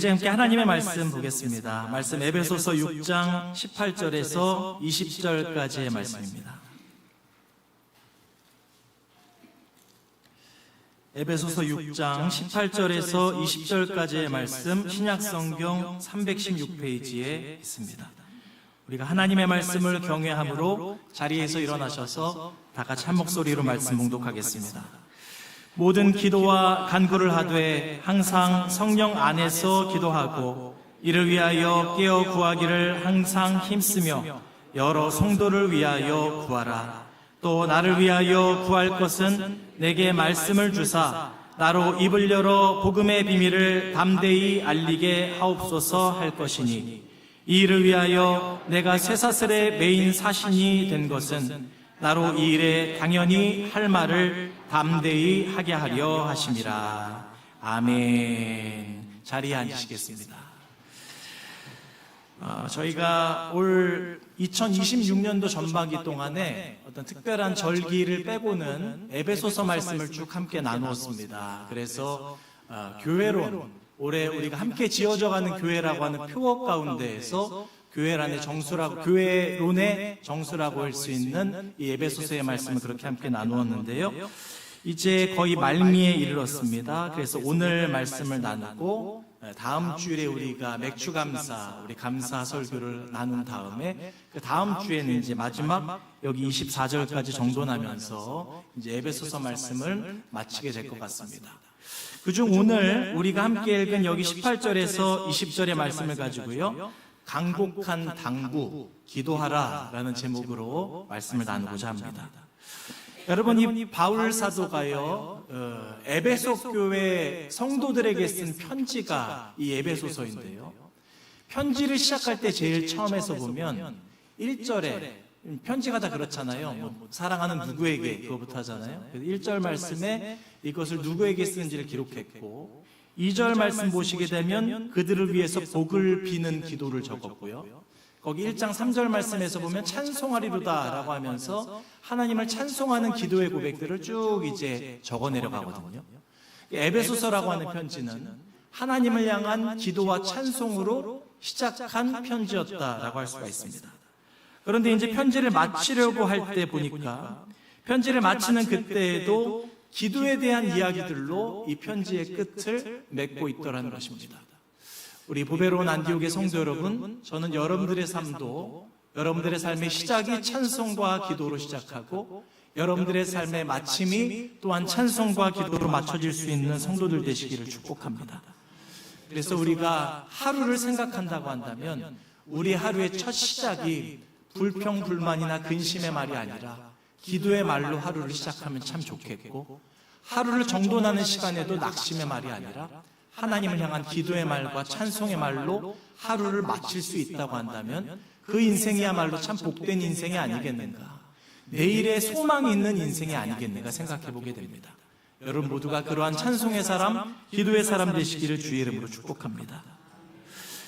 이제 함께 하나님의 말씀 보겠습니다. 말씀 에베소서 6장 18절에서 20절까지의 말씀입니다. 에베소서 6장 18절에서 20절까지의 말씀 신약성경 316페이지에 있습니다. 우리가 하나님의 말씀을 경외함으로 자리에서 일어나셔서 다 같이 한 목소리로 말씀 봉독하겠습니다. 모든 기도와 간구를 하되 항상 성령 안에서 기도하고 이를 위하여 깨어 구하기를 항상 힘쓰며 여러 성도를 위하여 구하라. 또 나를 위하여 구할 것은 내게 말씀을 주사 나로 입을 열어 복음의 비밀을 담대히 알리게 하옵소서 할 것이니 이 일을 위하여 내가 쇠사슬의 메인 사신이 된 것은 나로 이 일에 당연히 할 말을 담대히 하게 하려 하심이라. 아멘. 자리에 앉으시겠습니다. 저희가 올 2026년도 전반기 동안에 어떤 특별한 절기를 빼고는 에베소서 말씀을 쭉 함께 나누었습니다. 그래서 교회론, 올해 우리가 함께 지어져가는 교회라고 하는 표어 가운데에서 교회란의 정수라고, 교회론의 정수라고 할 수 있는 이 에베소서의 말씀을 그렇게 함께 나누었는데요. 이제 거의 말미에 이르렀습니다. 그래서 오늘 말씀을 나누고 다음 주일에 우리가 맥주감사, 우리 감사 설교를 나눈 다음에 그 다음 주에는 이제 마지막 여기 24절까지 정돈하면서 이제 에베소서 말씀을 마치게 될 것 같습니다. 그중 오늘 우리가 함께 읽은 여기 18절에서 20절의 말씀을 가지고요. 강곡한 당부, 기도하라 라는 제목으로 말씀을 나누고자 합니다. 여러분, 이 바울 사도가요, 에베소 교회 성도들에게 쓴 편지가 이 에베소서인데요. 편지를 시작할 때 제일 처음에서 보면 1절에, 편지가 다 그렇잖아요. 사랑하는 누구에게, 그거부터 하잖아요. 1절 말씀에 이것을 누구에게 쓰는지를 기록했고, 2절 말씀 보시게 되면 그들을 위해서 복을 비는 기도를 적었고요. 거기 1장 3절 말씀에서 보면 찬송하리로다 라고 하면서 하나님을 찬송하는 기도의 고백들을 쭉 이제 적어 내려가거든요. 에베소서라고 하는 편지는 하나님을 향한 기도와 찬송으로 시작한 편지였다라고 할 수가 있습니다. 그런데 이제 편지를 마치려고 할 때 보니까 편지를 마치는 그때에도 기도에 대한 이야기들로 이 편지의 끝을 맺고 있더라는 것입니다. 우리 보배로운 안디옥의 성도 여러분, 저는 여러분들의 삶도 여러분들의 삶의 시작이 찬송과 기도로 시작하고 여러분들의 삶의 마침이 또한 찬송과 기도로 맞춰질 수 있는 성도들 되시기를 축복합니다. 그래서 우리가 하루를 생각한다고 한다면 우리 하루의 첫 시작이 불평, 불만이나 근심의 말이 아니라 기도의 말로 하루를 시작하면 참 좋겠고, 하루를 정돈하는 시간에도 낙심의 말이 아니라 하나님을 향한 기도의 말과 찬송의 말로 하루를 마칠 수 있다고 한다면 그 인생이야말로 참 복된 인생이 아니겠는가, 내일의 소망이 있는 인생이 아니겠는가 생각해 보게 됩니다. 여러분 모두가 그러한 찬송의 사람, 기도의 사람 되시기를 주의 이름으로 축복합니다.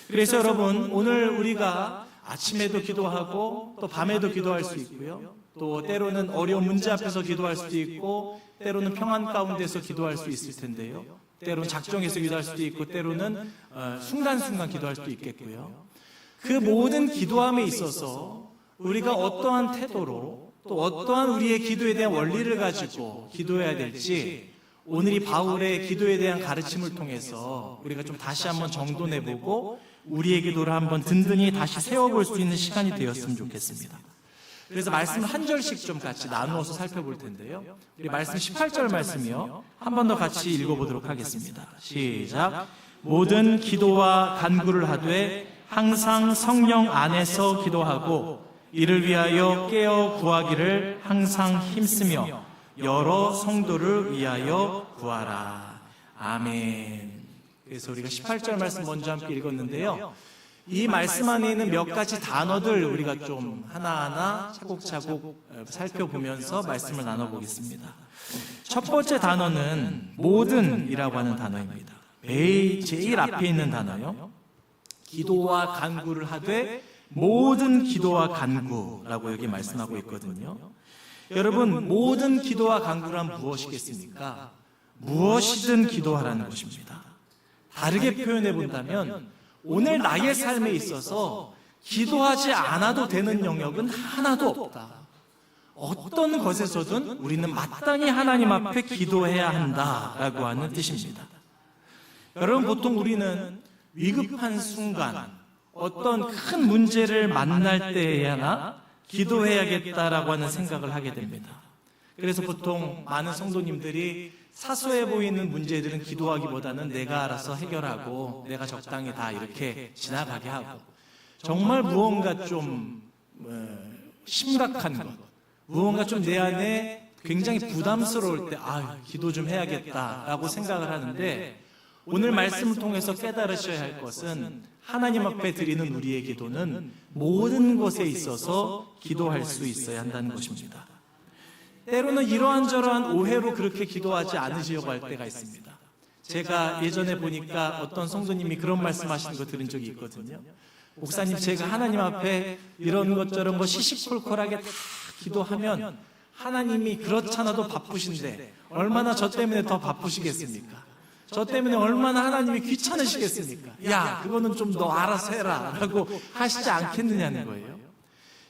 그래서 여러분, 오늘 우리가 아침에도 기도하고 또 밤에도 기도할 수 있고요, 또 때로는 어려운 문제 앞에서 기도할 수도 있고, 때로는 평안 가운데서 기도할 수 있을 텐데요, 때로는 작정해서 기도할 수도 있고, 때로는 순간순간 기도할 수도 있겠고요. 그 모든 기도함에 있어서 우리가 어떠한 태도로 또 어떠한 우리의 기도에 대한 원리를 가지고 기도해야 될지, 오늘 이 바울의 기도에 대한 가르침을 통해서 우리가 좀 다시 한번 정돈해보고 우리의 기도를 한번 든든히 다시 세워볼 수 있는 시간이 되었으면 좋겠습니다. 그래서 말씀을 한 절씩 좀 같이 나누어서 살펴볼 텐데요. 우리 말씀 18절 말씀이요, 한 번 더 같이 읽어보도록 하겠습니다. 시작. 모든 기도와 간구를 하되 항상 성령 안에서 기도하고 이를 위하여 깨어 구하기를 항상 힘쓰며 여러 성도를 위하여 구하라. 아멘. 그래서 우리가 18절 말씀 먼저 함께 읽었는데요, 이 말씀 안에 있는 몇 가지 단어들 우리가 좀 하나하나 차곡차곡 살펴보면서 말씀을 나눠보겠습니다. 첫 번째 단어는 모든이라고 하는 단어입니다. 제일 앞에 있는 단어요. 기도와 간구를 하되 모든 기도와 간구라고 여기 말씀하고 있거든요. 여러분, 모든 기도와 간구란 무엇이겠습니까? 무엇이든 기도하라는 것입니다. 다르게 표현해 본다면 오늘 나의 삶에 있어서 기도하지 않아도 되는 영역은 하나도 없다. 어떤 것에서든 우리는 마땅히 하나님 앞에 기도해야 한다라고 하는 뜻입니다. 여러분, 보통 우리는 위급한 순간, 어떤 큰 문제를 만날 때에나 기도해야겠다라고 하는 생각을 하게 됩니다. 그래서 보통 많은 성도님들이 사소해 보이는 문제들은 기도하기보다는 내가 알아서 해결하고 내가 적당히 다 이렇게 지나가게 하고, 정말 무언가 좀 심각한 것, 무언가 좀 내 안에 굉장히 부담스러울 때 기도 좀 해야겠다라고 생각을 하는데, 오늘 말씀을 통해서 깨달으셔야 할 것은 하나님 앞에 드리는 우리의 기도는 모든 것에 있어서 기도할 수 있어야 한다는 것입니다. 때로는 이러한저러한 오해로 그렇게 기도하지 않으시려고 할 때가 있습니다. 제가 예전에 보니까 어떤 성도님이 그런 말씀하시는 거 들은 적이 있거든요. 목사님, 제가 하나님 앞에 이런 것 저런 거 시시콜콜하게 다 기도하면 하나님이 그렇잖아도 바쁘신데 얼마나 저 때문에 더 바쁘시겠습니까? 저 때문에 얼마나 하나님이 귀찮으시겠습니까? 야, 그거는 좀 너 알아서 해라 라고 하시지 않겠느냐는 거예요.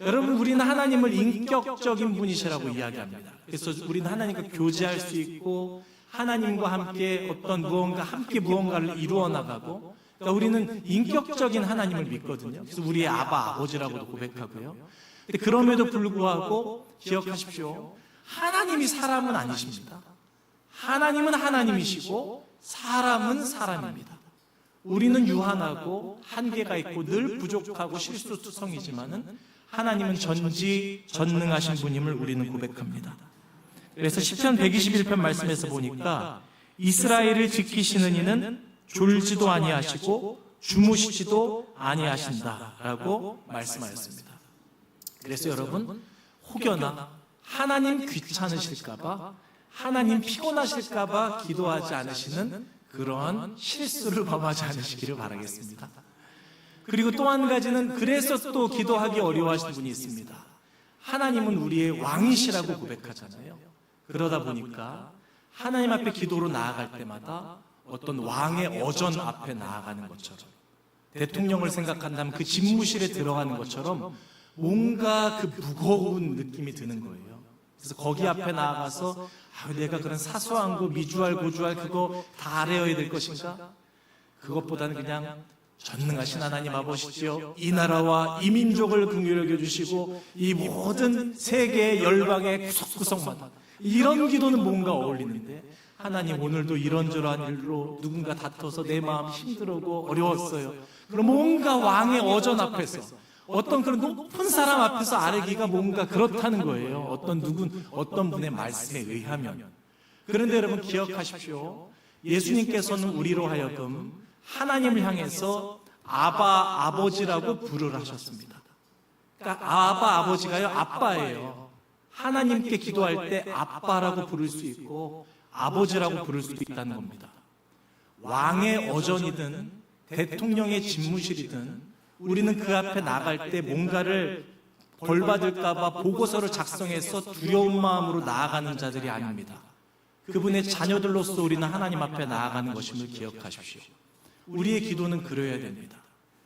여러분, 우리는 하나님을 인격적인 분이시라고 이야기합니다. 그래서 우리는 하나님과 교제할 수 있고 하나님과 함께 어떤 무언가를 이루어 나가고, 그러니까 우리는 인격적인 하나님을 믿거든요. 그래서 우리의 아버지라고도 고백하고요. 근데 그럼에도 불구하고 기억하십시오. 하나님이 사람은 아니십니다. 하나님은 하나님이시고 사람은 사람입니다. 우리는 유한하고 한계가 있고 늘 부족하고 실수투성이지만은 하나님은 전지전능하신 분임을 우리는 고백합니다. 그래서 시편 121편 말씀에서 보니까 이스라엘을 지키시는 이는 졸지도 아니하시고 주무시지도 아니하신다라고 말씀하였습니다. 그래서 여러분, 혹여나 하나님 귀찮으실까봐, 하나님 피곤하실까봐 기도하지 않으시는 그러한 실수를 범하지 않으시기를 바라겠습니다. 그리고 또 한 가지는, 그래서 또 기도하기 어려워하시는 분이 있습니다. 하나님은 우리의 왕이시라고 고백하잖아요. 그러다 보니까 하나님 앞에 기도로 나아갈 때마다 어떤 왕의 어전 앞에 나아가는 것처럼, 대통령을 생각한다면 그 집무실에 들어가는 것처럼 뭔가 그 무거운 느낌이 드는 거예요. 그래서 거기 앞에 나아가서 내가 그런 사소한 거, 미주알 고주알 그거 다 알아야 될 것인가? 그것보다는 그냥 전능하신 하나님 아버지시여, 이 나라와 이 민족을 긍휼히 여겨주시고 이 모든 세계의 열방의 구석구석마다, 이런 기도는 뭔가 어울리는데, 하나님 오늘도 이런저런 일로 누군가 다퉈서 내 마음 힘들고 어려웠어요. 그럼 뭔가 왕의 어전 앞에서, 어떤 그런 높은 사람 앞에서 아뢰기가 뭔가 그렇다는 거예요. 어떤 분의 말씀에 의하면. 그런데 여러분, 기억하십시오. 예수님께서는 우리로 하여금 하나님을 향해서 아버지라고 부르라 하셨습니다. 그러니까 아버지가요, 아빠예요. 하나님께 기도할 때 아빠라고 부를 수 있고 아버지라고 부를 수도 있다는 겁니다. 왕의 어전이든 대통령의 집무실이든 우리는 그 앞에 나갈 때 뭔가를 벌받을까봐 보고서를 작성해서 두려운 마음으로 나아가는 자들이 아닙니다. 그분의 자녀들로서 우리는 하나님 앞에 나아가는 것임을 기억하십시오. 우리의 기도는 그래야 됩니다.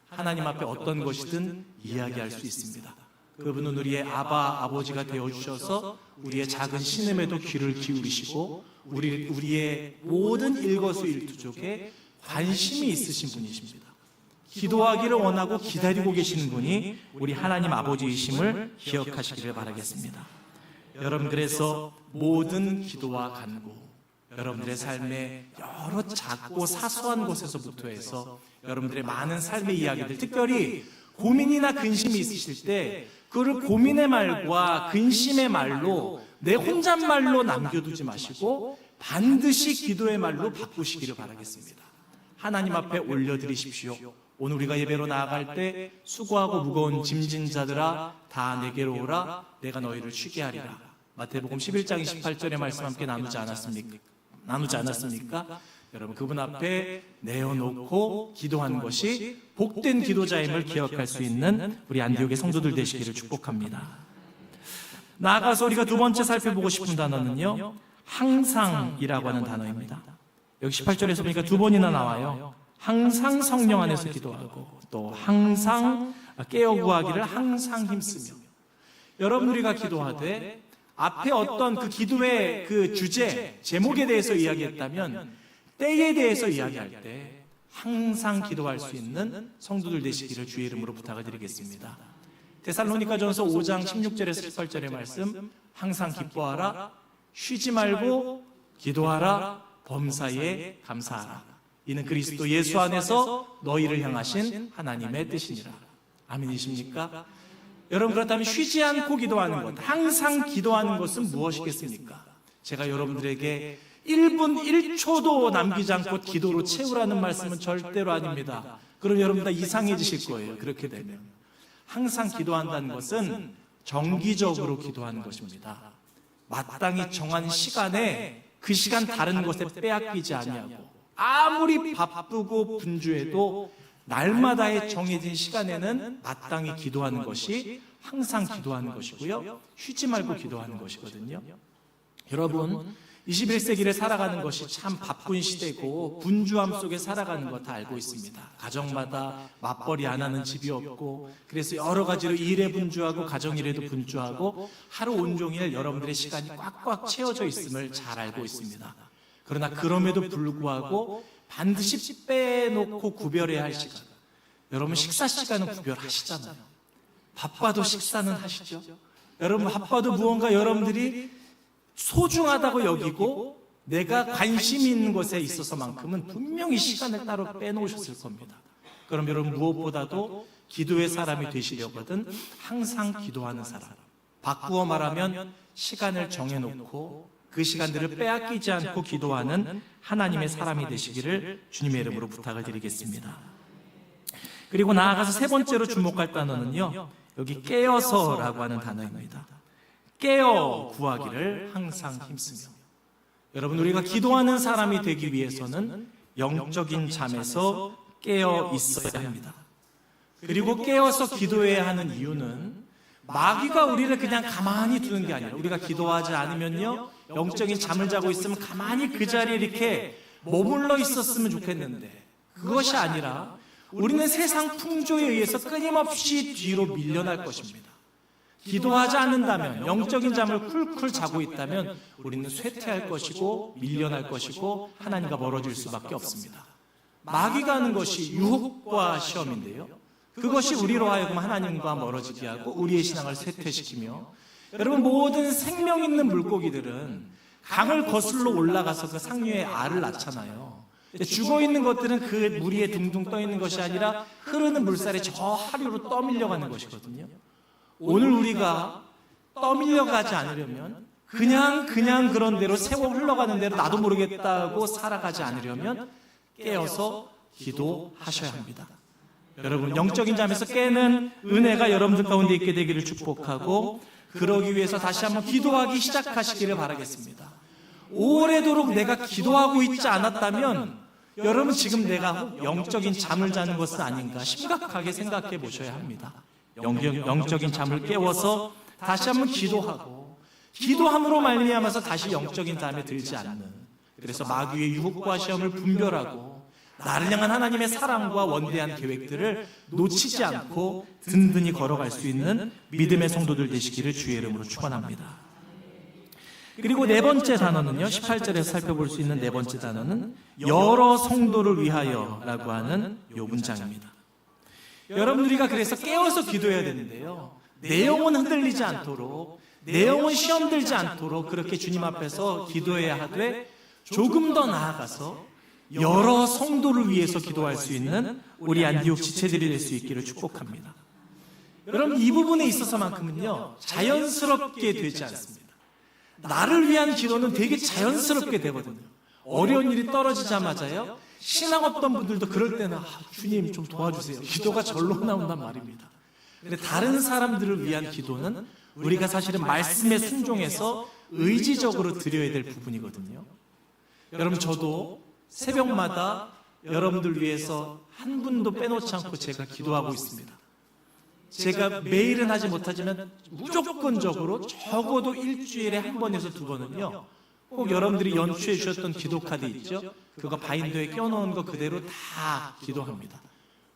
하나님 앞에 어떤 것이든 이야기할 수 있습니다. 그분은 우리의 아버지가 되어주셔서 우리의 작은 신음에도 귀를 기울이시고 우리의 모든 일거수일투족에 관심이 있으신 분이십니다. 기도하기를 원하고 기다리고 계시는 분이 우리 하나님 아버지이심을 기억하시기를 바라겠습니다. 여러분, 그래서 모든 기도와 간구, 여러분들의 삶의 여러 작고 사소한 것에서부터 해서 여러분들의 많은 삶의 이야기들, 특별히 고민이나 근심이 있으실 때 그걸 고민의 말과 근심의 말로, 내 혼잣말로 남겨두지 마시고 반드시 기도의 말로 바꾸시기를 바라겠습니다. 하나님 앞에 올려드리십시오. 오늘 우리가 예배로 나아갈 때 수고하고 무거운 짐진 자들아 다 내게로 오라, 내가 너희를 쉬게 하리라. 마태복음 11장 28절의 말씀 함께 나누지 않았습니까? 여러분, 그분 앞에 내어놓고 기도하는 것이 복된 기도자임을 기억할 수 있는 우리 안디옥의 성도들 되시기를 축복합니다. 나아가서 우리가 두 번째 살펴보고 싶은 단어는요, 항상이라고 하는 단어입니다. 여기 18절에서 보니까 두 번이나 나와요. 항상 성령 안에서 기도하고 또 항상 깨어 구하기를 항상 힘쓰며. 여러분 우리가 기도하되 앞에 어떤 그 기도의 그 주제, 제목에 대해서 이야기했다면 때에 대해서 이야기할 때 항상 기도할 수 있는 성도들 되시기를 주의 이름으로 부탁을 드리겠습니다. 데살로니가전서 5장 16절에서 18절의 말씀, 항상 기뻐하라, 쉬지 말고 기도하라, 범사에 감사하라. 이는 그리스도 예수 안에서 너희를 향하신 하나님의 뜻이니라. 아멘이십니까? 여러분, 그렇다면 쉬지 않고 기도하는 것, 항상 기도하는 것은 무엇이겠습니까? 제가 여러분들에게 1분 1초도 남기지 않고 기도로 채우라는 말씀은 절대로 아닙니다. 그럼 여러분 다 이상해지실 거예요. 그렇게 되면. 항상 기도한다는 것은 정기적으로 기도하는 것입니다. 마땅히 정한 시간에 그 시간 다른 것에 빼앗기지 아니하고 아무리 바쁘고 분주해도 날마다의 정해진 시간에는 마땅히 기도하는 것이 항상 기도하는 것이고요. 쉬지 말고 기도하는 것이거든요. 여러분, 21세기를 살아가는 것이 참 바쁜 시대고 분주함 속에 살아가는 거 다 알고 있습니다. 가정마다 맞벌이 안 하는 집이 없고, 그래서 여러 가지로 일에 분주하고 가정일에도 분주하고 하루 온종일 여러분들의 시간이 꽉꽉 채워져 있음을 잘 알고 있습니다. 그러나 그럼에도 불구하고 반드시 빼놓고 구별해야 할 시간, 여러분 식사 시간은 구별하시잖아요. 바빠도 식사는 하시죠. 여러분 바빠도 무언가 여러분들이 소중하다고 여기고 내가 관심이 있는 것에 있어서만큼은 분명히 시간을 따로 빼놓으셨을 겁니다. 그럼 여러분 무엇보다도 기도의 사람이 되시려거든 항상 기도하는 사람, 바꾸어 말하면 시간을 정해놓고 그 시간들을 빼앗기지 않고 기도하는 하나님의 사람이 되시기를 주님의 이름으로 부탁을 드리겠습니다. 그리고 나아가서 세 번째로 주목할 단어는요, 여기 깨어서라고 하는 단어입니다. 깨어 구하기를 항상 힘쓰며. 여러분, 우리가 기도하는 사람이 되기 위해서는 영적인 잠에서 깨어 있어야 합니다. 그리고 깨어서 기도해야 하는 이유는 마귀가 우리를 그냥 가만히 두는 게 아니라, 우리가 기도하지 않으면요 영적인 잠을 자고 있으면 가만히 그 자리에 이렇게 머물러 있었으면 좋겠는데, 그것이 아니라 우리는 세상 풍조에 의해서 끊임없이 뒤로 밀려날 것입니다. 기도하지 않는다면, 영적인 잠을 쿨쿨 자고 있다면 우리는 쇠퇴할 것이고 밀려날 것이고 하나님과 멀어질 수밖에 없습니다. 마귀가 하는 것이 유혹과 시험인데요, 그것이 우리로 하여금 하나님과 멀어지게 하고 우리의 신앙을 쇠퇴시키며, 여러분 모든 생명 있는 물고기들은 강을 거슬러 올라가서 그 상류에 알을 낳잖아요. 죽어있는 것들은 그 물 위에 둥둥 떠있는 것이 아니라 흐르는 물살에 저 하류로 떠밀려가는 것이거든요. 오늘 우리가 떠밀려가지 않으려면, 그냥 그런 대로 세월 흘러가는 대로 나도 모르겠다고 살아가지 않으려면 깨어서 기도하셔야 합니다. 여러분, 영적인 잠에서 깨는 은혜가 여러분들 가운데 있게 되기를 축복하고, 그러기 위해서 다시 한번 기도하기 시작하시기를 바라겠습니다. 오래도록 내가 기도하고 있지 않았다면 여러분 지금 내가 영적인 잠을 자는 것은 아닌가 심각하게 생각해 보셔야 합니다. 영적인 잠을 깨워서 다시 한번 기도하고, 기도함으로 말미암아서 다시 영적인 잠에 들지 않는, 그래서 마귀의 유혹과 시험을 분별하고 나를 향한 하나님의 사랑과 원대한 계획들을 놓치지 않고 든든히 걸어갈 수 있는 믿음의 성도들 되시기를 주의 이름으로 축원합니다. 그리고 네 번째 단어는요, 18절에서 살펴볼 수 있는 네 번째 단어는 여러 성도를 위하여라고 하는 요 문장입니다. 여러분, 우리가 그래서 깨어서 기도해야 되는데요, 내 영혼 흔들리지 않도록, 내 영혼 시험 들지 않도록 그렇게 주님 앞에서 기도해야 하되, 조금 더 나아가서 여러 성도를 위해서 기도할 수 있는 우리 안디옥 지체들이 될 수 있기를 축복합니다. 여러분, 이 부분에 있어서만큼은요 자연스럽게 되지 않습니다. 나를 위한 기도는 되게 자연스럽게 되거든요. 어려운 일이 떨어지자마자요, 신앙 없던 분들도 그럴 때는 주님 좀 도와주세요, 기도가 절로 나온단 말입니다. 근데 다른 사람들을 위한 기도는 우리가 사실은 말씀에 순종해서 의지적으로 드려야 될 부분이거든요. 여러분, 저도 새벽마다 여러분들 위해서 한 분도 빼놓지 않고 제가 기도하고 있습니다. 제가 매일은 하지 못하지만 무조건적으로 적어도 일주일에 한 번에서 두 번은요 꼭 여러분들이 연주해 주셨던 기도 카드 있죠? 그거 바인더에 껴놓은 거 그대로 다 기도합니다.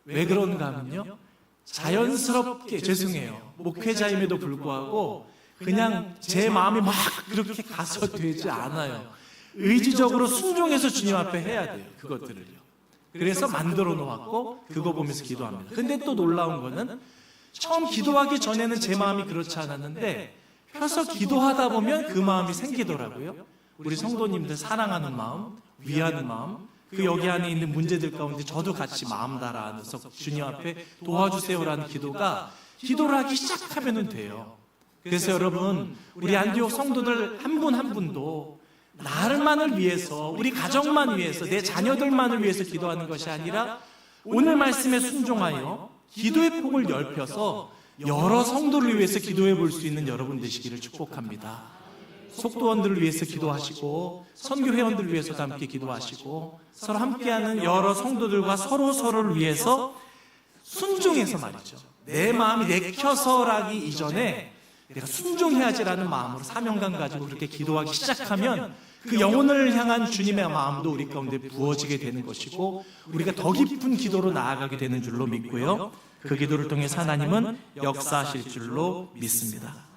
왜 그런가 하면요, 자연스럽게, 죄송해요, 목회자임에도 불구하고 그냥 제 마음이 막 그렇게 가서 되지 않아요. 의지적으로 순종해서 주님 앞에 해야 돼요, 그것들을요. 그래서 만들어 놓았고 그거 보면서 기도합니다. 근데 또 놀라운 거는 처음 기도하기 전에는 제 마음이 그렇지 않았는데 펴서 기도하다 보면 그 마음이 생기더라고요. 우리 성도님들 사랑하는 마음, 위하는 마음, 그 여기 안에 있는 문제들 가운데 저도 같이 마음 달아서 주님 앞에 도와주세요라는 기도가 기도를 하기 시작하면 돼요. 그래서 여러분, 우리 안디옥 성도들 한 분 한 분도 나를만을 위해서, 우리 가정만 위해서, 내 자녀들만을 위해서 기도하는 것이 아니라 오늘 말씀에 순종하여 기도의 폭을 넓혀서 여러 성도를 위해서 기도해 볼 수 있는 여러분 되시기를 축복합니다. 속도원들을 위해서 기도하시고 선교회원들을 위해서도 함께 기도하시고 서로 함께하는 여러 성도들과 서로를 위해서 순종해서 말이죠. 내 마음이 내켜서라기 이전에 내가 순종해야지라는 마음으로 사명감 가지고 그렇게 기도하기 시작하면 그 영혼을 향한 주님의 마음도 우리 가운데 부어지게 되는 것이고 우리가 더 깊은 기도로 나아가게 되는 줄로 믿고요. 그 기도를 통해서 하나님은 역사하실 줄로 믿습니다.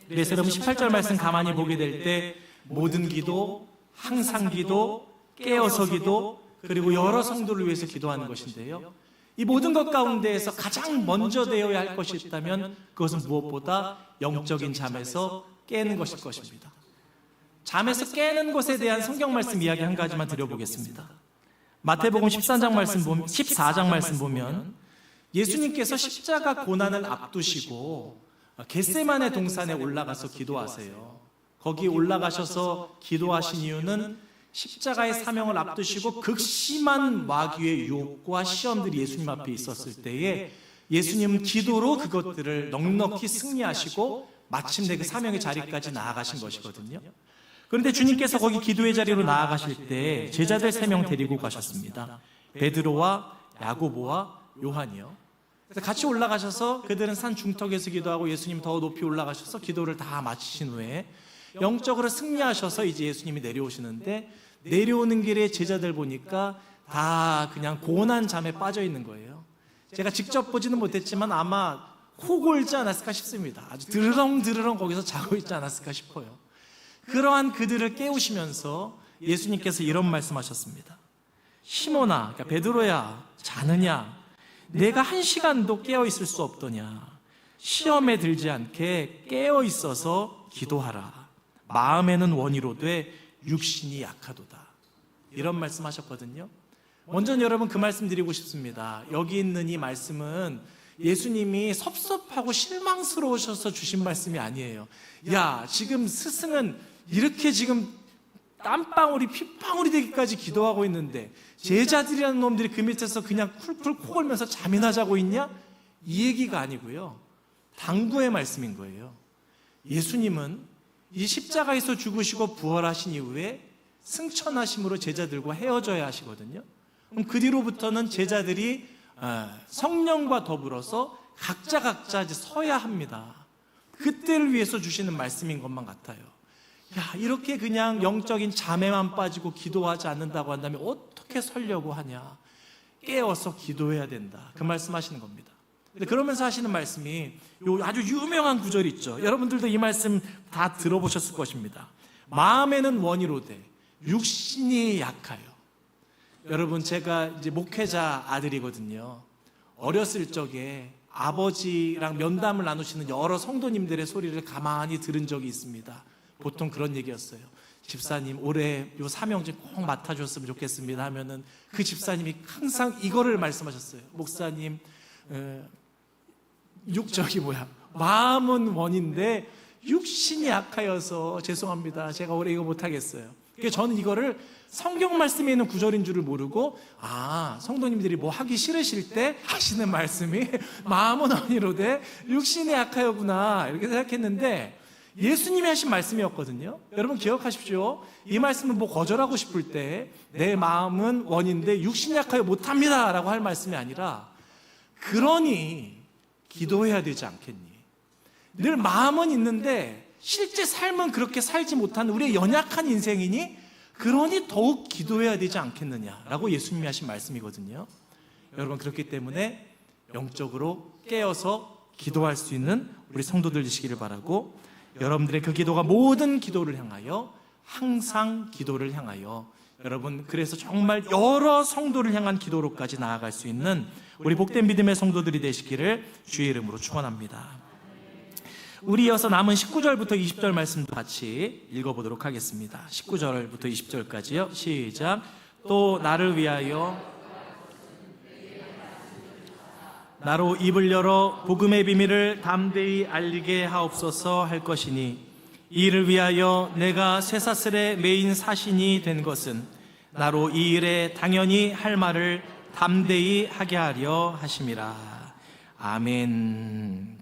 그래서 여러분 18절 말씀 가만히 보게 될 때 모든 기도, 항상 기도, 깨어서 기도, 그리고 여러 성도를 위해서 기도하는 것인데요. 이 모든 것 가운데에서 가장 먼저 되어야 할 것이 있다면 그것은 무엇보다 영적인 잠에서 깨는 것일 것입니다. 잠에서 깨는 것에 대한 성경 말씀 이야기 한 가지만 드려보겠습니다. 마태복음 14장 말씀 보면 예수님께서 십자가 고난을 앞두시고 겟세마네 동산에 올라가서 기도하세요. 거기 올라가셔서 기도하신 이유는 십자가의 사명을 앞두시고 극심한 마귀의 유혹과 시험들이 예수님 앞에 있었을 때에 예수님은 기도로 그것들을 넉넉히 승리하시고 마침내 그 사명의 자리까지 나아가신 것이거든요. 그런데 주님께서 거기 기도의 자리로 나아가실 때 제자들 3명 데리고 가셨습니다. 베드로와 야고보와 요한이요. 그래서 같이 올라가셔서 그들은 산 중턱에서 기도하고 예수님 더 높이 올라가셔서 기도를 다 마치신 후에 영적으로 승리하셔서 이제 예수님이 내려오시는데 내려오는 길에 제자들 보니까 다 그냥 고난 잠에 빠져 있는 거예요. 제가 직접 보지는 못했지만 아마 코 골지 않았을까 싶습니다. 아주 드르렁드르렁 거기서 자고 있지 않았을까 싶어요. 그러한 그들을 깨우시면서 예수님께서 이런 말씀하셨습니다. 시몬아, 그러니까 베드로야, 자느냐? 내가 1시간도 깨어 있을 수 없더냐? 시험에 들지 않게 깨어 있어서 기도하라. 마음에는 원이로되 육신이 약하도다. 이런 말씀하셨거든요. 먼저 여러분 그 말씀 드리고 싶습니다. 여기 있는 이 말씀은 예수님이 섭섭하고 실망스러우셔서 주신 말씀이 아니에요. 야, 지금 스승은 이렇게 지금 땀방울이 핏방울이 되기까지 기도하고 있는데 제자들이라는 놈들이 그 밑에서 그냥 쿨쿨 코 골면서 잠이나 자고 있냐? 이 얘기가 아니고요. 당부의 말씀인 거예요. 예수님은 이 십자가에서 죽으시고 부활하신 이후에 승천하심으로 제자들과 헤어져야 하시거든요. 그럼 그 뒤로부터는 제자들이 성령과 더불어서 각자 이제 서야 합니다. 그때를 위해서 주시는 말씀인 것만 같아요. 야, 이렇게 그냥 영적인 잠에만 빠지고 기도하지 않는다고 한다면 어떻게 서려고 하냐? 깨어서 기도해야 된다. 그 말씀하시는 겁니다. 근데 그러면서 하시는 말씀이 요 아주 유명한 구절이 있죠. 여러분들도 이 말씀 다 들어보셨을 것입니다. 마음에는 원이로되 육신이 약하여. 여러분, 제가 이제 목회자 아들이거든요. 어렸을 적에 아버지랑 면담을 나누시는 여러 성도님들의 소리를 가만히 들은 적이 있습니다. 보통 그런 얘기였어요. 집사님, 올해 요 사명 좀 꼭 맡아줬으면 좋겠습니다 하면은 그 집사님이 항상 이거를 말씀하셨어요. 목사님, 마음은 원인데 육신이 약하여서 죄송합니다. 제가 올해 이거 못하겠어요. 그래서 저는 이거를 성경 말씀에 있는 구절인 줄을 모르고 성도님들이 뭐 하기 싫으실 때 하시는 말씀이 마음은 원이로되 육신이 약하여구나 이렇게 생각했는데 예수님이 하신 말씀이었거든요. 여러분 기억하십시오. 이 말씀은 뭐 거절하고 싶을 때 내 마음은 원인데 육신이 약하여 못합니다 라고 할 말씀이 아니라 그러니 기도해야 되지 않겠니? 늘 마음은 있는데 실제 삶은 그렇게 살지 못한 우리의 연약한 인생이니 그러니 더욱 기도해야 되지 않겠느냐라고 예수님이 하신 말씀이거든요. 여러분, 그렇기 때문에 영적으로 깨어서 기도할 수 있는 우리 성도들 되시기를 바라고, 여러분들의 그 기도가 모든 기도를 향하여, 항상 기도를 향하여, 여러분, 그래서 정말 여러 성도를 향한 기도로까지 나아갈 수 있는 우리 복된 믿음의 성도들이 되시기를 주의 이름으로 축원합니다. 우리 이어서 남은 19절부터 20절 말씀도 같이 읽어보도록 하겠습니다. 19절부터 20절까지요. 시작. 또 나를 위하여 나로 입을 열어 복음의 비밀을 담대히 알리게 하옵소서 할 것이니, 이를 위하여 내가 쇠사슬에 매인 사신이 된 것은 나로 이 일에 당연히 할 말을 담대히 하게 하려 하심이라. 아멘.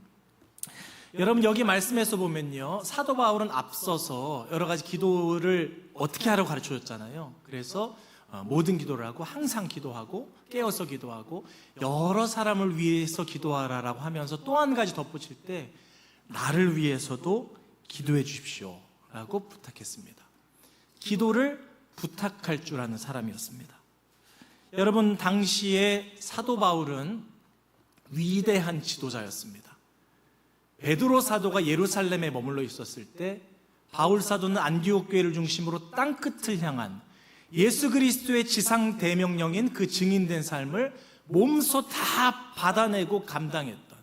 여러분, 여기 말씀에서 보면요, 사도 바울은 앞서서 여러 가지 기도를 어떻게 하라고 가르쳐줬잖아요. 그래서 모든 기도를 하고, 항상 기도하고, 깨어서 기도하고, 여러 사람을 위해서 기도하라라고 하면서 또 한 가지 덧붙일 때 나를 위해서도 기도해 주십시오 라고 부탁했습니다. 기도를 부탁할 줄 아는 사람이었습니다. 여러분, 당시에 사도 바울은 위대한 지도자였습니다. 베드로 사도가 예루살렘에 머물러 있었을 때 바울 사도는 안디옥 교회를 중심으로 땅끝을 향한 예수 그리스도의 지상 대명령인 그 증인된 삶을 몸소 다 받아내고 감당했던,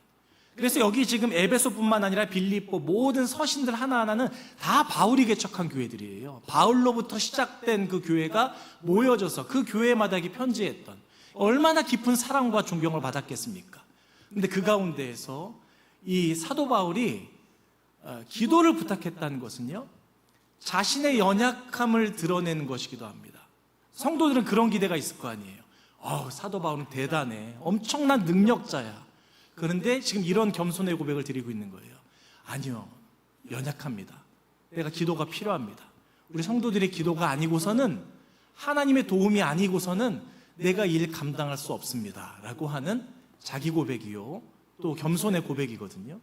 그래서 여기 지금 에베소뿐만 아니라 빌립보 모든 서신들 하나하나는 다 바울이 개척한 교회들이에요. 바울로부터 시작된 그 교회가 모여져서 그 교회마다 편지했던, 얼마나 깊은 사랑과 존경을 받았겠습니까? 근데 그 가운데에서 이 사도 바울이 기도를 부탁했다는 것은요, 자신의 연약함을 드러내는 것이기도 합니다. 성도들은 그런 기대가 있을 거 아니에요. 사도 바울은 대단해, 엄청난 능력자야. 그런데 지금 이런 겸손의 고백을 드리고 있는 거예요. 아니요, 연약합니다. 내가 기도가 필요합니다. 우리 성도들의 기도가 아니고서는, 하나님의 도움이 아니고서는 내가 일 감당할 수 없습니다 라고 하는 자기 고백이요, 또 겸손의 고백이거든요.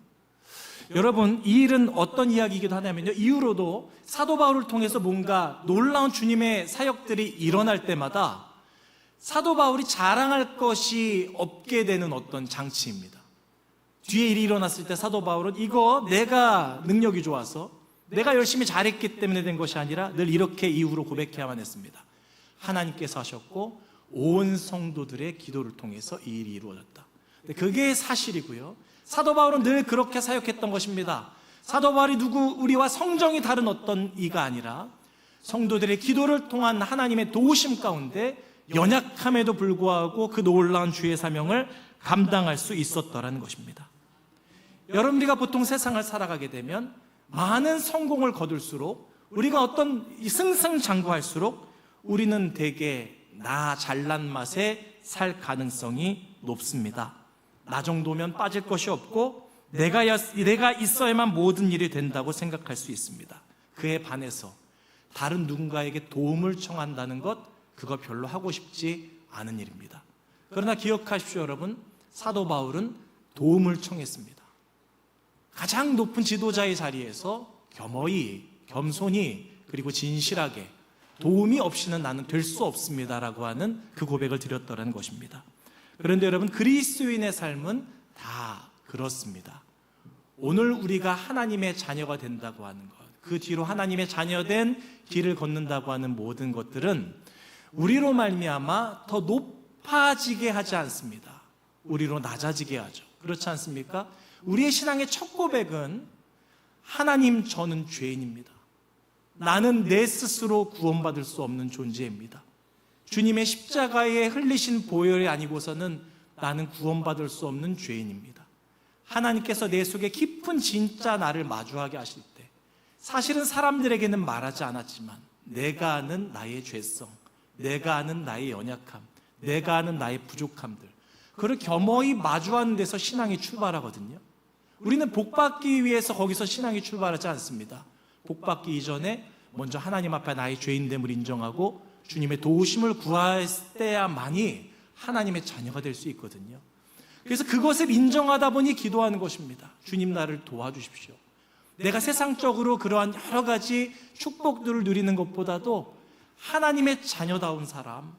여러분, 이 일은 어떤 이야기이기도 하냐면요, 이후로도 사도 바울을 통해서 뭔가 놀라운 주님의 사역들이 일어날 때마다 사도 바울이 자랑할 것이 없게 되는 어떤 장치입니다. 뒤에 일이 일어났을 때 사도 바울은 이거 내가 능력이 좋아서, 내가 열심히 잘했기 때문에 된 것이 아니라 늘 이렇게 이후로 고백해야만 했습니다. 하나님께서 하셨고 온 성도들의 기도를 통해서 이 일이 이루어졌다. 그게 사실이고요, 사도 바울은 늘 그렇게 사역했던 것입니다. 사도 바울이 우리와 성정이 다른 어떤 이가 아니라 성도들의 기도를 통한 하나님의 도우심 가운데 연약함에도 불구하고 그 놀라운 주의 사명을 감당할 수 있었더라는 것입니다. 여러분, 우리가 보통 세상을 살아가게 되면 많은 성공을 거둘수록, 우리가 어떤 승승장구할수록 우리는 대개 나 잘난 맛에 살 가능성이 높습니다. 나 정도면 빠질 것이 없고 내가 있어야만 모든 일이 된다고 생각할 수 있습니다. 그에 반해서 다른 누군가에게 도움을 청한다는 것, 그거 별로 하고 싶지 않은 일입니다. 그러나 기억하십시오, 여러분, 사도 바울은 도움을 청했습니다. 가장 높은 지도자의 자리에서 겸허히, 겸손히, 그리고 진실하게 도움이 없이는 나는 될 수 없습니다라고 하는 그 고백을 드렸더라는 것입니다. 그런데 여러분, 그리스도인의 삶은 다 그렇습니다. 오늘 우리가 하나님의 자녀가 된다고 하는 것, 그 뒤로 하나님의 자녀된 길을 걷는다고 하는 모든 것들은 우리로 말미암아 더 높아지게 하지 않습니다. 우리로 낮아지게 하죠. 그렇지 않습니까? 우리의 신앙의 첫 고백은 하나님, 저는 죄인입니다. 나는 내 스스로 구원받을 수 없는 존재입니다. 주님의 십자가에 흘리신 보혈이 아니고서는 나는 구원받을 수 없는 죄인입니다. 하나님께서 내 속에 깊은 진짜 나를 마주하게 하실 때, 사실은 사람들에게는 말하지 않았지만 내가 아는 나의 죄성, 내가 아는 나의 연약함, 내가 아는 나의 부족함들, 그걸 겸허히 마주하는 데서 신앙이 출발하거든요. 우리는 복받기 위해서 거기서 신앙이 출발하지 않습니다. 복받기 이전에 먼저 하나님 앞에 나의 죄인됨을 인정하고 주님의 도우심을 구할 때야만이 하나님의 자녀가 될 수 있거든요. 그래서 그것을 인정하다 보니 기도하는 것입니다. 주님, 나를 도와주십시오. 내가 세상적으로 그러한 여러 가지 축복들을 누리는 것보다도 하나님의 자녀다운 사람,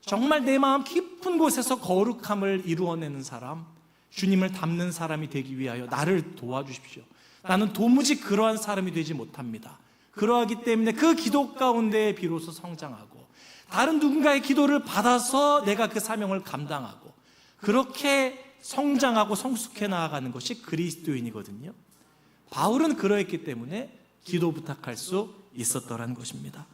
정말 내 마음 깊은 곳에서 거룩함을 이루어내는 사람, 주님을 닮는 사람이 되기 위하여 나를 도와주십시오. 나는 도무지 그러한 사람이 되지 못합니다. 그러하기 때문에 그 기도 가운데 비로소 성장하고 다른 누군가의 기도를 받아서 내가 그 사명을 감당하고 그렇게 성장하고 성숙해 나아가는 것이 그리스도인이거든요. 바울은 그러했기 때문에 기도 부탁할 수 있었더라는 것입니다.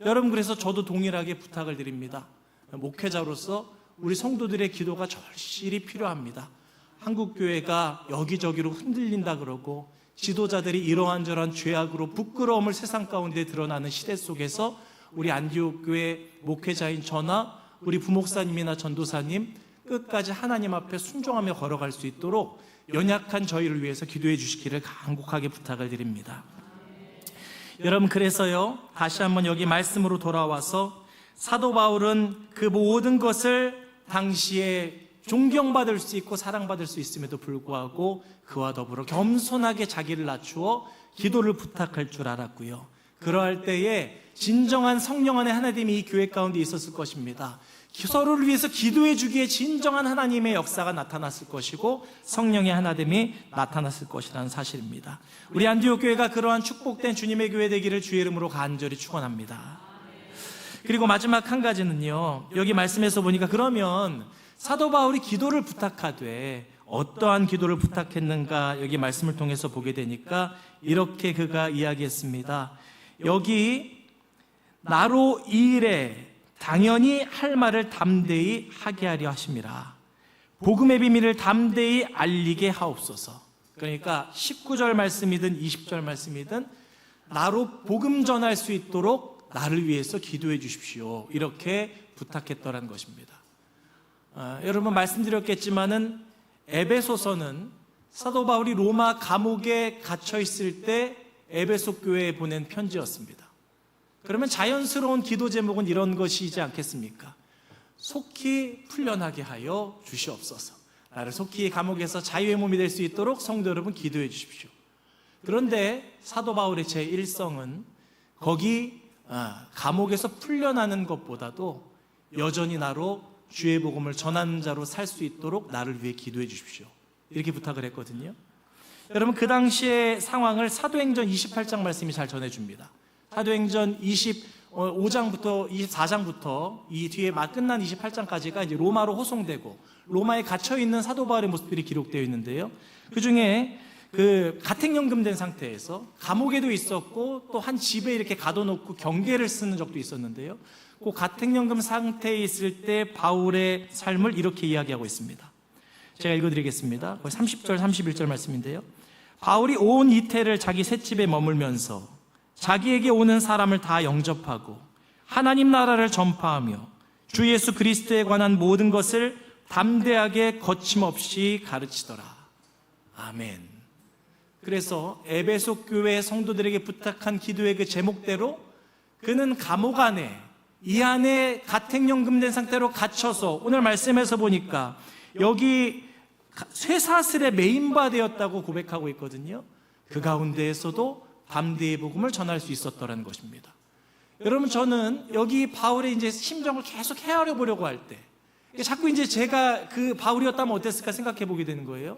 여러분, 그래서 저도 동일하게 부탁을 드립니다. 목회자로서 우리 성도들의 기도가 절실히 필요합니다. 한국교회가 여기저기로 흔들린다 그러고 지도자들이 이러한저러한 죄악으로 부끄러움을 세상 가운데 드러나는 시대 속에서 우리 안디옥 교회 목회자인 저나 우리 부목사님이나 전도사님 끝까지 하나님 앞에 순종하며 걸어갈 수 있도록 연약한 저희를 위해서 기도해 주시기를 간곡하게 부탁을 드립니다. 여러분, 그래서요, 다시 한번 여기 말씀으로 돌아와서 사도 바울은 그 모든 것을 당시에 존경받을 수 있고 사랑받을 수 있음에도 불구하고 그와 더불어 겸손하게 자기를 낮추어 기도를 부탁할 줄 알았고요. 그러할 때에 진정한 성령 안의 하나님이 이 교회 가운데 있었을 것입니다. 서로를 위해서 기도해 주기에 진정한 하나님의 역사가 나타났을 것이고 성령의 하나됨이 나타났을 것이라는 사실입니다. 우리 안디옥 교회가 그러한 축복된 주님의 교회 되기를 주의 이름으로 간절히 축원합니다. 그리고 마지막 한 가지는요, 여기 말씀에서 보니까 그러면 사도 바울이 기도를 부탁하되 어떠한 기도를 부탁했는가 여기 말씀을 통해서 보게 되니까 이렇게 그가 이야기했습니다. 여기 나로 이 일에 당연히 할 말을 담대히 하게 하려 하심이라. 복음의 비밀을 담대히 알리게 하옵소서. 그러니까 19절 말씀이든 20절 말씀이든 나로 복음 전할 수 있도록 나를 위해서 기도해 주십시오. 이렇게 부탁했더라는 것입니다. 여러분 말씀드렸겠지만은 에베소서는 사도 바울이 로마 감옥에 갇혀 있을 때 에베소 교회에 보낸 편지였습니다. 그러면 자연스러운 기도 제목은 이런 것이지 않겠습니까? 속히 풀려나게 하여 주시옵소서. 나를 속히 감옥에서 자유의 몸이 될 수 있도록 성도 여러분 기도해 주십시오. 그런데 사도 바울의 제1성은 거기 감옥에서 풀려나는 것보다도 여전히 나로 주의 복음을 전하는 자로 살 수 있도록 나를 위해 기도해 주십시오. 이렇게 부탁을 했거든요. 여러분, 그 당시의 상황을 사도행전 28장 말씀이 잘 전해줍니다. 사도행전 25장부터 24장부터 이 뒤에 막 끝난 28장까지가 이제 로마로 호송되고 로마에 갇혀 있는 사도 바울의 모습들이 기록되어 있는데요. 그 중에 그 가택연금된 상태에서 감옥에도 있었고 또 한 집에 이렇게 가둬놓고 경계를 쓰는 적도 있었는데요. 그 가택연금 상태에 있을 때 바울의 삶을 이렇게 이야기하고 있습니다. 제가 읽어드리겠습니다. 30절 31절 말씀인데요. 바울이 온 이태를 자기 셋집에 머물면서 자기에게 오는 사람을 다 영접하고 하나님 나라를 전파하며 주 예수 그리스도에 관한 모든 것을 담대하게 거침없이 가르치더라. 아멘. 그래서 에베소 교회 성도들에게 부탁한 기도의 그 제목대로 그는 감옥 안에 이 안에 가택연금된 상태로 갇혀서 오늘 말씀에서 보니까 여기 쇠사슬에 매인바 되었다고 고백하고 있거든요. 그 가운데에서도 담대히 복음을 전할 수 있었더라는 것입니다. 여러분, 저는 여기 바울의 이제 심정을 계속 헤아려 보려고 할 때 자꾸 이제 제가 그 바울이었다면 어땠을까 생각해 보게 되는 거예요.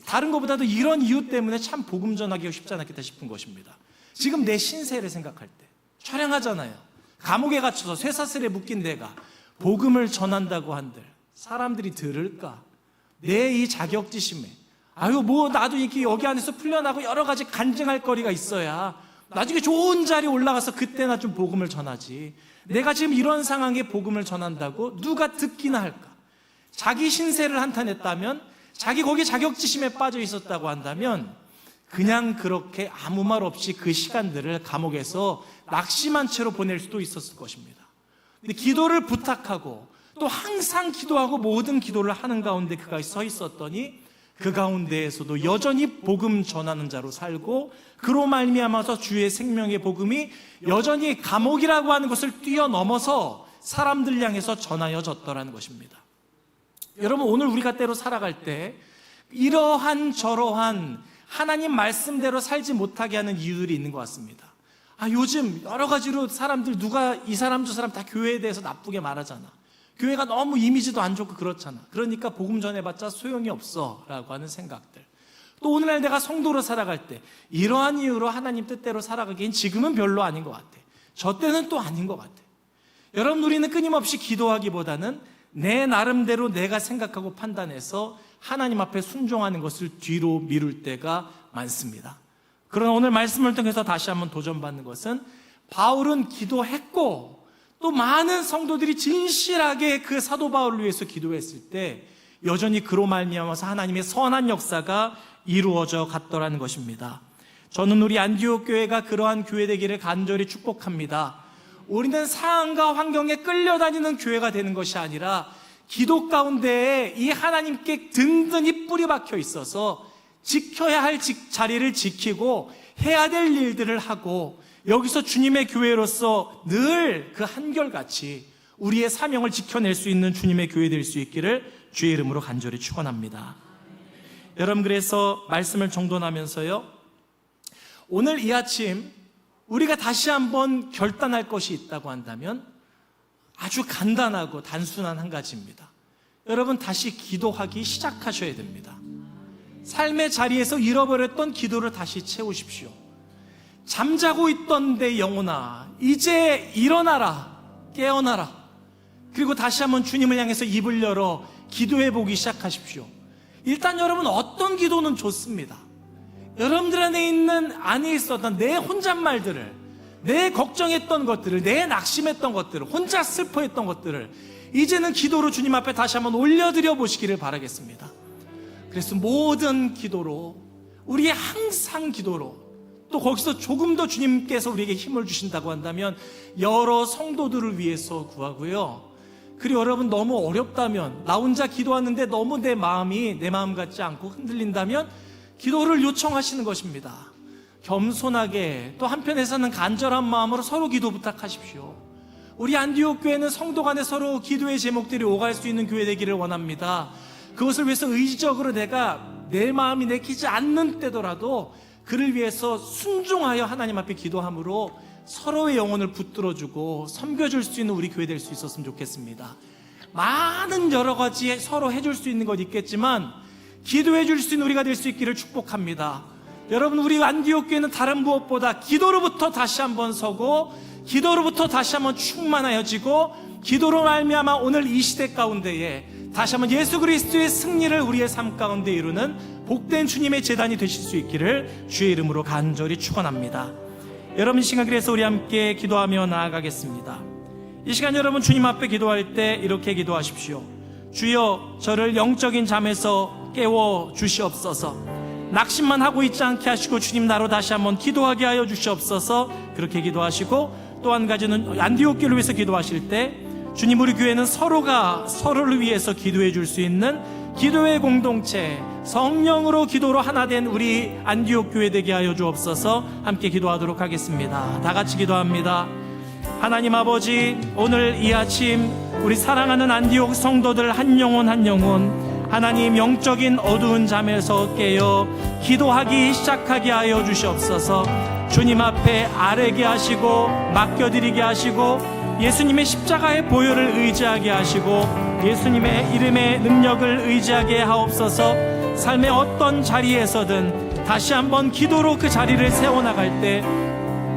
다른 것보다도 이런 이유 때문에 참 복음 전하기가 쉽지 않았겠다 싶은 것입니다. 지금 내 신세를 생각할 때 촬영하잖아요. 감옥에 갇혀서 쇠사슬에 묶인 내가 복음을 전한다고 한들 사람들이 들을까? 내 이 자격지심에 나도 이렇게 여기 안에서 풀려나고 여러 가지 간증할 거리가 있어야 나중에 좋은 자리에 올라가서 그때나 좀 복음을 전하지. 내가 지금 이런 상황에 복음을 전한다고 누가 듣기나 할까? 자기 신세를 한탄했다면, 자기 거기에 자격지심에 빠져 있었다고 한다면 그냥 그렇게 아무 말 없이 그 시간들을 감옥에서 낙심한 채로 보낼 수도 있었을 것입니다. 근데 기도를 부탁하고 또 항상 기도하고 모든 기도를 하는 가운데 그가 서 있었더니 그 가운데에서도 여전히 복음 전하는 자로 살고 그로 말미암아서 주의 생명의 복음이 여전히 감옥이라고 하는 것을 뛰어넘어서 사람들 향해서 전하여졌더라는 것입니다. 여러분, 오늘 우리가 때로 살아갈 때 이러한 저러한 하나님 말씀대로 살지 못하게 하는 이유들이 있는 것 같습니다. 요즘 여러 가지로 사람들 누가 이 사람 저 사람 다 교회에 대해서 나쁘게 말하잖아. 교회가 너무 이미지도 안 좋고 그렇잖아. 그러니까 복음 전해봤자 소용이 없어 라고 하는 생각들. 또 오늘날 내가 성도로 살아갈 때 이러한 이유로 하나님 뜻대로 살아가기엔 지금은 별로 아닌 것 같아. 저 때는 또 아닌 것 같아. 여러분, 우리는 끊임없이 기도하기보다는 내 나름대로 내가 생각하고 판단해서 하나님 앞에 순종하는 것을 뒤로 미룰 때가 많습니다. 그러나 오늘 말씀을 통해서 다시 한번 도전받는 것은, 바울은 기도했고 또 많은 성도들이 진실하게 그 사도 바울을 위해서 기도했을 때 여전히 그로 말미암아서 하나님의 선한 역사가 이루어져 갔더라는 것입니다. 저는 우리 안디옥 교회가 그러한 교회 되기를 간절히 축복합니다. 우리는 상황과 환경에 끌려다니는 교회가 되는 것이 아니라 기도 가운데에 이 하나님께 든든히 뿌리 박혀 있어서 지켜야 할 자리를 지키고 해야 될 일들을 하고, 여기서 주님의 교회로서 늘 그 한결같이 우리의 사명을 지켜낼 수 있는 주님의 교회 될 수 있기를 주의 이름으로 간절히 축원합니다. 여러분, 그래서 말씀을 정돈하면서요, 오늘 이 아침 우리가 다시 한번 결단할 것이 있다고 한다면 아주 간단하고 단순한 한 가지입니다. 여러분, 다시 기도하기 시작하셔야 됩니다. 삶의 자리에서 잃어버렸던 기도를 다시 채우십시오. 잠자고 있던 내 영혼아, 이제 일어나라, 깨어나라. 그리고 다시 한번 주님을 향해서 입을 열어 기도해 보기 시작하십시오. 일단 여러분, 어떤 기도는 좋습니다. 여러분들 안에 있었던 내 혼잣말들을, 내 걱정했던 것들을, 내 낙심했던 것들을, 혼자 슬퍼했던 것들을 이제는 기도로 주님 앞에 다시 한번 올려드려 보시기를 바라겠습니다. 그래서 모든 기도로, 우리의 항상 기도로, 또 거기서 조금 더 주님께서 우리에게 힘을 주신다고 한다면 여러 성도들을 위해서 구하고요. 그리고 여러분, 너무 어렵다면, 나 혼자 기도하는데 너무 내 마음이 내 마음 같지 않고 흔들린다면 기도를 요청하시는 것입니다. 겸손하게, 또 한편에서는 간절한 마음으로 서로 기도 부탁하십시오. 우리 안디옥 교회는 성도 간에 서로 기도의 제목들이 오갈 수 있는 교회 되기를 원합니다. 그것을 위해서 의지적으로 내가 내 마음이 내키지 않는 때더라도 그를 위해서 순종하여 하나님 앞에 기도함으로 서로의 영혼을 붙들어주고 섬겨줄 수 있는 우리 교회 될 수 있었으면 좋겠습니다. 많은 여러 가지 서로 해줄 수 있는 것 있겠지만 기도해 줄 수 있는 우리가 될 수 있기를 축복합니다. 여러분, 우리 안디옥 교회는 다른 무엇보다 기도로부터 다시 한번 서고, 기도로부터 다시 한번 충만하여지고, 기도로 말미암아 오늘 이 시대 가운데에 다시 한번 예수 그리스도의 승리를 우리의 삶 가운데 이루는 복된 주님의 제단이 되실 수 있기를 주의 이름으로 간절히 축원합니다. 여러분, 이 시간 그래서 우리 함께 기도하며 나아가겠습니다. 이 시간 여러분, 주님 앞에 기도할 때 이렇게 기도하십시오. 주여, 저를 영적인 잠에서 깨워 주시옵소서. 낙심만 하고 있지 않게 하시고 주님 나로 다시 한번 기도하게 하여 주시옵소서. 그렇게 기도하시고, 또 한 가지는 안디옥 교회를 위해서 기도하실 때 주님, 우리 교회는 서로가 서로를 위해서 기도해 줄 수 있는 기도의 공동체, 성령으로 기도로 하나 된 우리 안디옥 교회 되게 하여 주옵소서. 함께 기도하도록 하겠습니다. 다 같이 기도합니다. 하나님 아버지, 오늘 이 아침 우리 사랑하는 안디옥 성도들 한 영혼 한 영혼 하나님 영적인 어두운 잠에서 깨어 기도하기 시작하게 하여 주시옵소서. 주님 앞에 아뢰게 하시고 맡겨드리게 하시고 예수님의 십자가의 보혈을 의지하게 하시고 예수님의 이름의 능력을 의지하게 하옵소서. 삶의 어떤 자리에서든 다시 한번 기도로 그 자리를 세워나갈 때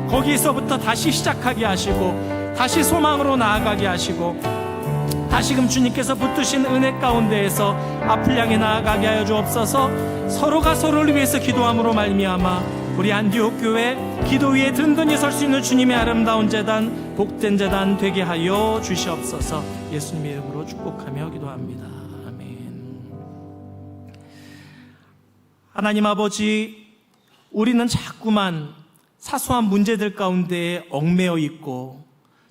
거기에서부터 다시 시작하게 하시고 다시 소망으로 나아가게 하시고 다시금 주님께서 붙드신 은혜 가운데에서 앞을 향해 나아가게 하여 주옵소서. 서로가 서로를 위해서 기도함으로 말미암아 우리 안디옥 교회 기도 위에 든든히 설 수 있는 주님의 아름다운 제단, 복된 제단 되게 하여 주시옵소서. 예수님의 이름으로 축복하며 기도합니다. 아멘. 하나님 아버지, 우리는 자꾸만 사소한 문제들 가운데 얽매여 있고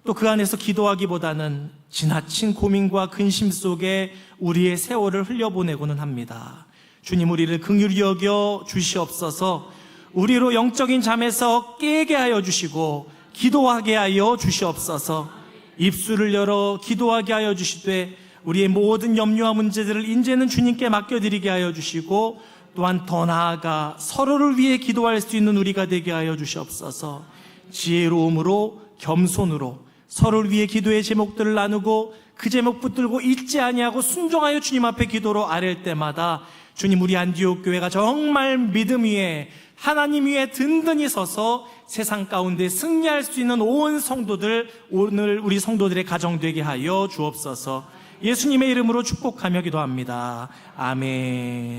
또 그 안에서 기도하기보다는 지나친 고민과 근심 속에 우리의 세월을 흘려보내고는 합니다. 주님, 우리를 긍휼히 여겨 주시옵소서. 우리로 영적인 잠에서 깨게 하여 주시고 기도하게 하여 주시옵소서. 입술을 열어 기도하게 하여 주시되 우리의 모든 염려와 문제들을 이제는 주님께 맡겨드리게 하여 주시고 또한 더 나아가 서로를 위해 기도할 수 있는 우리가 되게 하여 주시옵소서. 지혜로움으로 겸손으로 서로를 위해 기도의 제목들을 나누고 그 제목 붙들고 잊지 아니하고 순종하여 주님 앞에 기도로 아랠 때마다 주님, 우리 안디옥 교회가 정말 믿음 위에 하나님 위에 든든히 서서 세상 가운데 승리할 수 있는 온 성도들, 오늘 우리 성도들의 가정 되게 하여 주옵소서. 예수님의 이름으로 축복하며 기도합니다. 아멘.